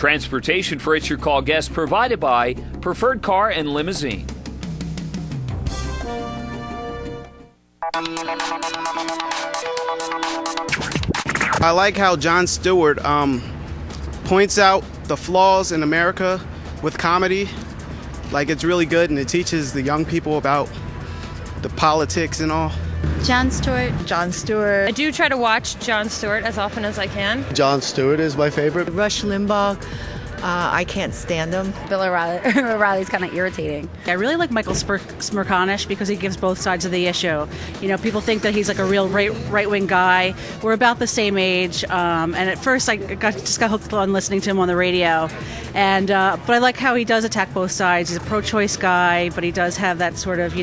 Transportation for It's Your Call guests provided by Preferred Car and Limousine. I like how Jon Stewart points out the flaws in America with comedy. Like, it's really good, and it teaches the young people about the politics and all. Jon Stewart. Jon Stewart. I do try to watch Jon Stewart as often as I can. Jon Stewart is my favorite. Rush Limbaugh. I can't stand him. Bill O'Reilly's kind of irritating. I really like Michael Smerconish because he gives both sides of the issue. You know, people think that he's like a real right-wing guy. We're about the same age, and at first I just got hooked on listening to him on the radio. And but I like how he does attack both sides. He's a pro-choice guy, but he does have that sort of,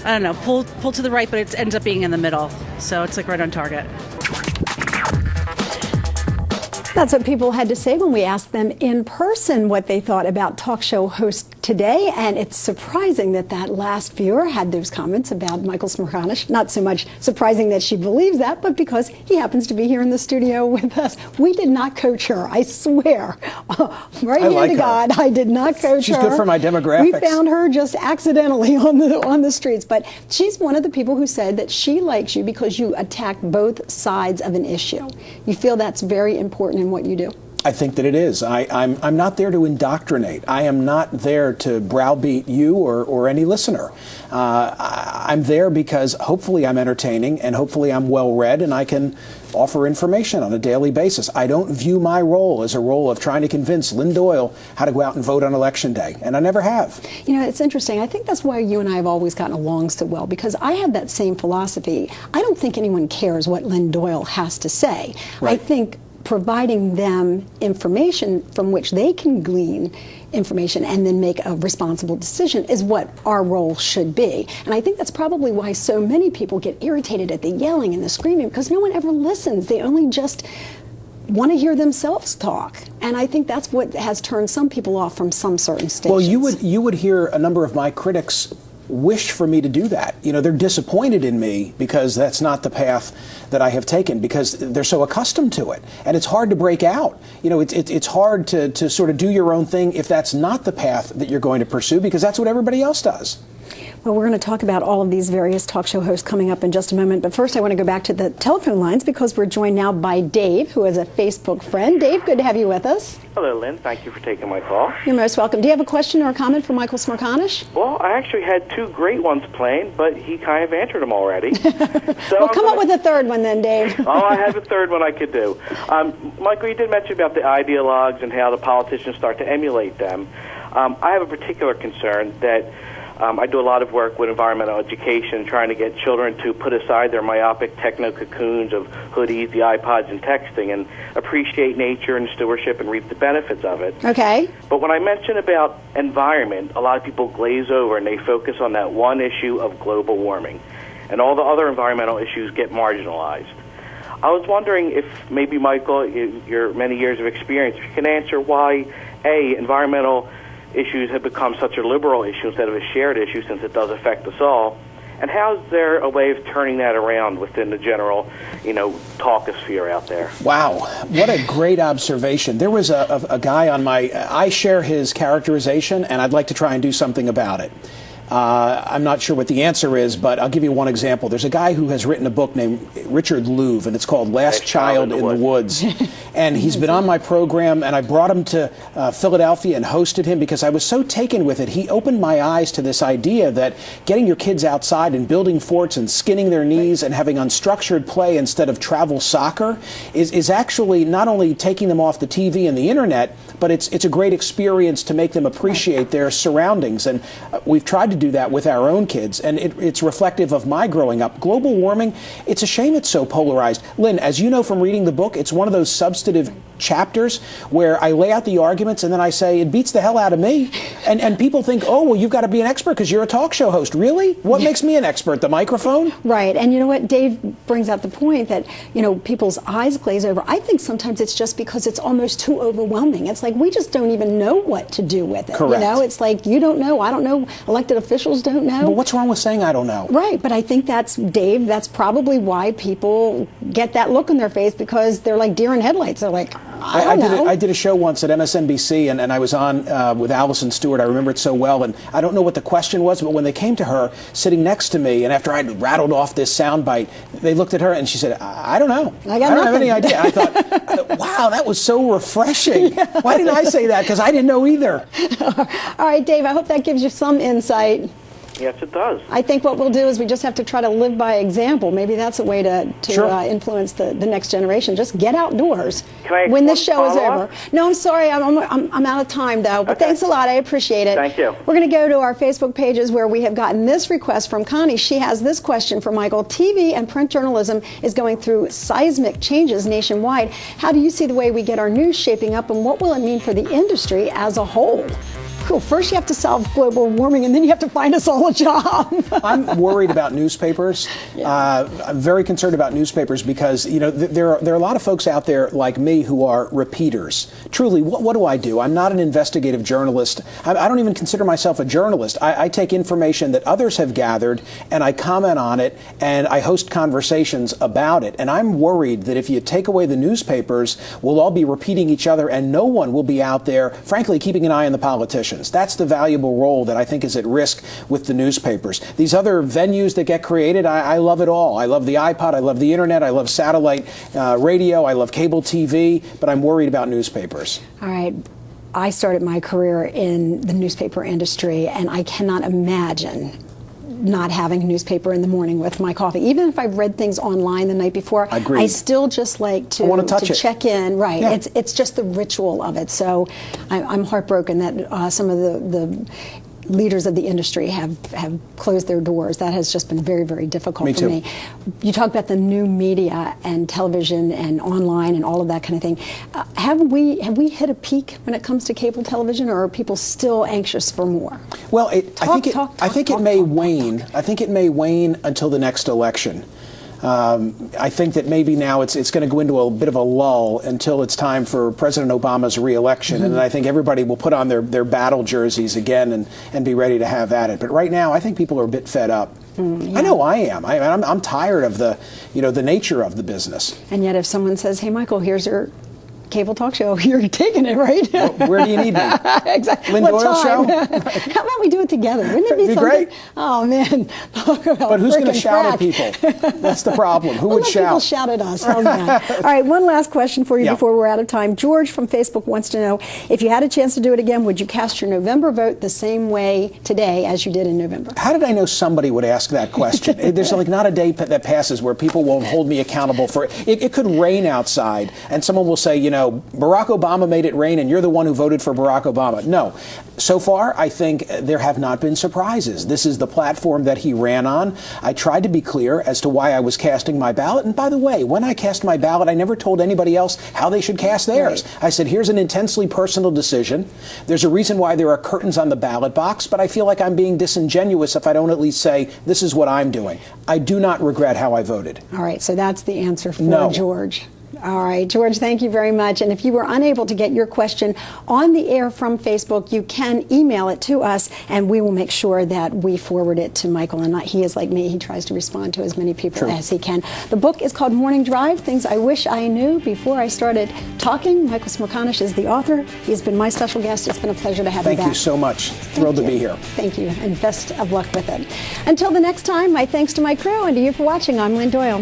I don't know, pull to the right, but it ends up being in the middle. So it's like right on target. That's what people had to say when we asked them in person what they thought about talk show host today. And it's surprising that that last viewer had those comments about Michael Smerconish. Not so much surprising that she believes that, but because he happens to be here in the studio with us. We did not coach her, I swear. Right hand to God, I did not coach her. She's good for my demographics. We found her just accidentally on the streets. But she's one of the people who said that she likes you because you attack both sides of an issue. You feel that's very important in what you do. I think that it is. I'm not there to indoctrinate. I am not there to browbeat you or any listener. I'm there because hopefully I'm entertaining and hopefully I'm well read and I can offer information on a daily basis. I don't view my role as a role of trying to convince Lynn Doyle how to go out and vote on Election Day, and I never have. You know, it's interesting. I think that's why you and I have always gotten along so well, because I have that same philosophy. I don't think anyone cares what Lynn Doyle has to say. Right. I think providing them information from which they can glean information and then make a responsible decision is what our role should be. And I think that's probably why so many people get irritated at the yelling and the screaming, because no one ever listens. They only just want to hear themselves talk. And I think that's what has turned some people off from some certain stations. Well, you would hear a number of my critics wish for me to do that. You know, they're disappointed in me because that's not the path that I have taken, because they're so accustomed to it. And it's hard to break out. You know, it's hard to sort of do your own thing if that's not the path that you're going to pursue, because that's what everybody else does. Well, we're going to talk about all of these various talk show hosts coming up in just a moment. But first, I want to go back to the telephone lines because we're joined now by Dave, who is a Facebook friend. Dave, good to have you with us. Hello, Lynn. Thank you for taking my call. You're most welcome. Do you have a question or a comment for Michael Smerconish? Well, I actually had two great ones planned, but he kind of answered them already. So well, come up with a third one then, Dave. Oh, I have a third one I could do. Michael, you did mention about the ideologues and how the politicians start to emulate them. I have a particular concern that I do a lot of work with environmental education, trying to get children to put aside their myopic techno-cocoons of hoodies, the iPods, and texting, and appreciate nature and stewardship and reap the benefits of it. Okay. But when I mention about environment, a lot of people glaze over and they focus on that one issue of global warming, and all the other environmental issues get marginalized. I was wondering if maybe, Michael, your many years of experience, if you can answer why, A, environmental issues have become such a liberal issue instead of a shared issue, since it does affect us all. And how is there a way of turning that around within the general, talkosphere out there? Wow, what a great observation. There was a guy on I share his characterization, and I'd like to try and do something about it. I'm not sure what the answer is, but I'll give you one example. There's a guy who has written a book named Richard Louv, and it's called Last Child in the Woods. And he's been on my program, and I brought him to Philadelphia and hosted him because I was so taken with it. He opened my eyes to this idea that getting your kids outside and building forts and skinning their knees and having unstructured play instead of travel soccer is actually not only taking them off the TV and the internet, but it's a great experience to make them appreciate their surroundings. And we've tried to do that with our own kids, and it's reflective of my growing up. Global warming, it's a shame it's so polarized. Lynn, as you know from reading the book, it's one of those substantive chapters where I lay out the arguments and then I say it beats the hell out of me, and people think, oh, well, you've got to be an expert because you're a talk show host. Really? What makes me an expert? The microphone? Right. And you know what, Dave brings out the point that people's eyes glaze over. I think sometimes it's just because it's almost too overwhelming. It's like we just don't even know what to do with it. Correct. It's like you don't know, I don't know, elected officials don't know. But what's wrong with saying I don't know? Right, but I think that's probably why people get that look on their face, because they're like deer in headlights. They're like, I did a show once at MSNBC, and I was on with Allison Stewart. I remember it so well, and I don't know what the question was, but when they came to her sitting next to me, and after I'd rattled off this soundbite, they looked at her and she said, I don't know. I don't have any idea. I thought, wow, that was so refreshing. Yeah. Why didn't I say that? Because I didn't know either. All right, Dave, I hope that gives you some insight. Yes, it does. I think what we'll do is we just have to try to live by example. Maybe that's a way to Sure. Influence the next generation. Just get outdoors Can I when this show is follow-up? over. No, I'm sorry. I'm out of time, though. But Okay. thanks a lot. I appreciate it. Thank you. We're going to go to our Facebook pages where we have gotten this request from Connie. She has this question for Michael. TV and print journalism is going through seismic changes nationwide. How do you see the way we get our news shaping up, and what will it mean for the industry as a whole? Cool. First, you have to solve global warming, and then you have to find us all a job. I'm worried about newspapers. I'm very concerned about newspapers because, there are a lot of folks out there like me who are repeaters. Truly, what do? I'm not an investigative journalist. I don't even consider myself a journalist. I take information that others have gathered, and I comment on it, and I host conversations about it. And I'm worried that if you take away the newspapers, we'll all be repeating each other, and no one will be out there, frankly, keeping an eye on the politicians. That's the valuable role that I think is at risk with the newspapers. These other venues that get created, I love it all. I love the iPod, I love the internet, I love satellite radio, I love cable TV, but I'm worried about newspapers. All right. I started my career in the newspaper industry, and I cannot imagine not having a newspaper in the morning with my coffee. Even if I've read things online the night before, Agreed. I still just like to check in. Right. Yeah. It's just the ritual of it. So I'm heartbroken that some of the leaders of the industry have closed their doors. That has just been very, very difficult for me. You talk about the new media and television and online and all of that kind of thing. Have we hit a peak when it comes to cable television, or are people still anxious for more? Well, I think it may wane. I think it may wane until the next election. I think that maybe now it's going to go into a bit of a lull until it's time for President Obama's re-election, and then I think everybody will put on their battle jerseys again and be ready to have at it. But right now, I think people are a bit fed up. I know I am. I'm tired of the nature of the business. And yet, if someone says, "Hey, Michael, here's your cable talk show," you're taking it, right? Well, where do you need me? Exactly. Lynn Doyle show? How about we do it together? Wouldn't it be something? Great. Oh, man. Talk about but who's going to shout at crack. people? That's the problem. Who would shout? People shout at us. How's that? All right, one last question for you before we're out of time. George from Facebook wants to know, if you had a chance to do it again, would you cast your November vote the same way today as you did in November? How did I know somebody would ask that question? There's not a day that passes where people won't hold me accountable for it. It could rain outside, and someone will say, Barack Obama made it rain, and you're the one who voted for Barack Obama. No. So far, I think there have not been surprises. This is the platform that he ran on. I tried to be clear as to why I was casting my ballot. And by the way, when I cast my ballot, I never told anybody else how they should cast theirs. Right. I said, here's an intensely personal decision. There's a reason why there are curtains on the ballot box, but I feel like I'm being disingenuous if I don't at least say, this is what I'm doing. I do not regret how I voted. All right, so that's the answer for George. All right, George, thank you very much. And if you were unable to get your question on the air from Facebook, you can email it to us, and we will make sure that we forward it to Michael. And he is like me. He tries to respond to as many people as he can. The book is called Morning Drive, Things I Wish I Knew Before I Started Talking. Michael Smerconish is the author. He's been my special guest. It's been a pleasure to have you back. Thank you so much. Thrilled to be here. Thank you, and best of luck with it. Until the next time, my thanks to my crew and to you for watching. I'm Lynn Doyle.